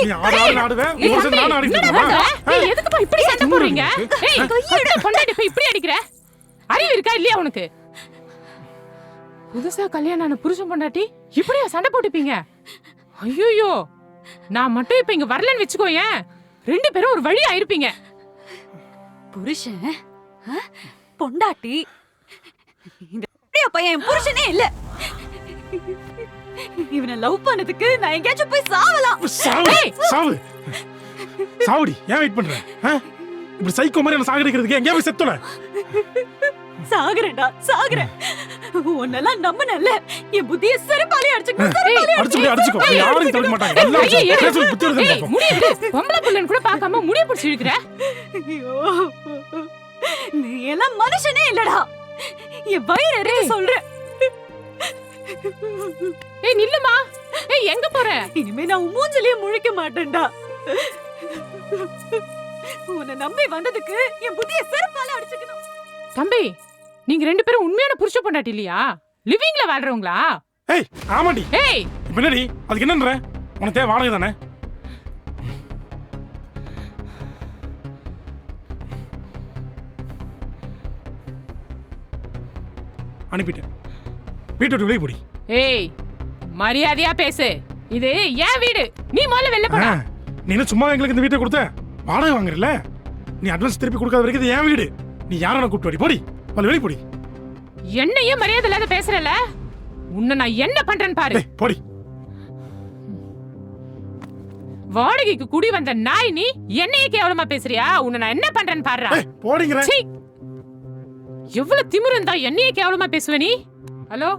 நீ ஆடு ஆடுவே ஒரு செட் நான் அடிக்கிறேன். ஏய் எதுக்குப்பா இப்படி சண்டை போடுறீங்க? ஏய் கையில பொண்டாட்டி போய் இப்படி அடிக்குற? அறிவு இருக்கா இல்லையா உனக்கு? புதுசா கல்யாணம் ஆன புருஷன் பொண்டாட்டி இப்படியா சண்டை போட்டுப்பீங்க? ஐயோ நான் மட்டும் இப்ப இங்க வரலன்னு வெச்சுக்கோயேன், ரெண்டு பேரும் ஒரு வழியா இருப்பீங்க. புருஷன் பொண்டாட்டி இந்த பையன் என் புருஷனே இல்ல. இவனை லவ் பண்ணதுக்கு நான் எங்கேயாச்சும் போய் சாவலாம். சாவு சாவுடி. ஏன் வெயிட் பண்ற? இப்படி சைக்கோ மாதிரி என்ன சாகடிக்கிறதுக்கு எங்கேயா போய் செத்துல? சாகுறேன்டா சாகுறேன். உன்னெல்லாம் நம்பனல்ல, என் புத்திய செருப்பாலே அடிச்சுக்கோ. யாரும் தடுக்க மாட்டாங்க. எல்லாம் பேசுறது புத்தி வருது. முடியுது பொம்பளை புள்ளன்னு கூட பார்க்காம முடிய பிடிச்சி இழுக்கிற. ஐயோ நீ எல்லாம் மனுஷனே இல்லடா. என் வயிறு எரிய சொல்றேன். ஏய் நில்லுமா. ஏய் எங்க போற? இனிமே நான் மூஞ்சிலேயே முழிக்க மாட்டேன்டா. உன்னை நம்பி வந்ததுக்கு என் புத்திய செருப்பால அடிச்சுக்கணும். தம்பி நீங்க ரெண்டு பேரும் உண்மையான புருஷ பொண்டாட்டி இல்லையா? லிவிங்ல வாழ்றவங்களா? ஏய் ஆமாடி. ஏய் பின்னாடி அதுக்கு என்னன்ற? உனக்கு தேவை வாடகை தானே? அனுப்பிட்டேன். வீட்டு விட்டு வெளியே போடி. ஏய் மரியாதையா பேசு. இது ஏன் வீடு. நீ முதல்ல வெளில போடா. நீ என்ன சும்மா எங்களுக்கு இந்த வீட்டை கொடுத்த? வாடகை வாங்குறல. நீ அட்வான்ஸ் திருப்பி கொடுக்காத வரைக்கும் இது ஏன் வீடு. நீ யாரை கூப்பிட்டு போடி. வெளியே போடி. என்னையே மரியாதை இல்லாத பேசுறல. உன்னை நான் என்ன பண்றேன்னு பாரு. போடி. வாடகைக்கு குடி வந்த நாய் நீ என்னையே கேவலமா பேசுறியா? உன்னை நான் என்ன பண்றேன்னு பாருடா. போடிங்கற. எவ்வளவு திமிரு இருந்தா என்னையே கேவலமா பேசுவ நீ? ஹலோ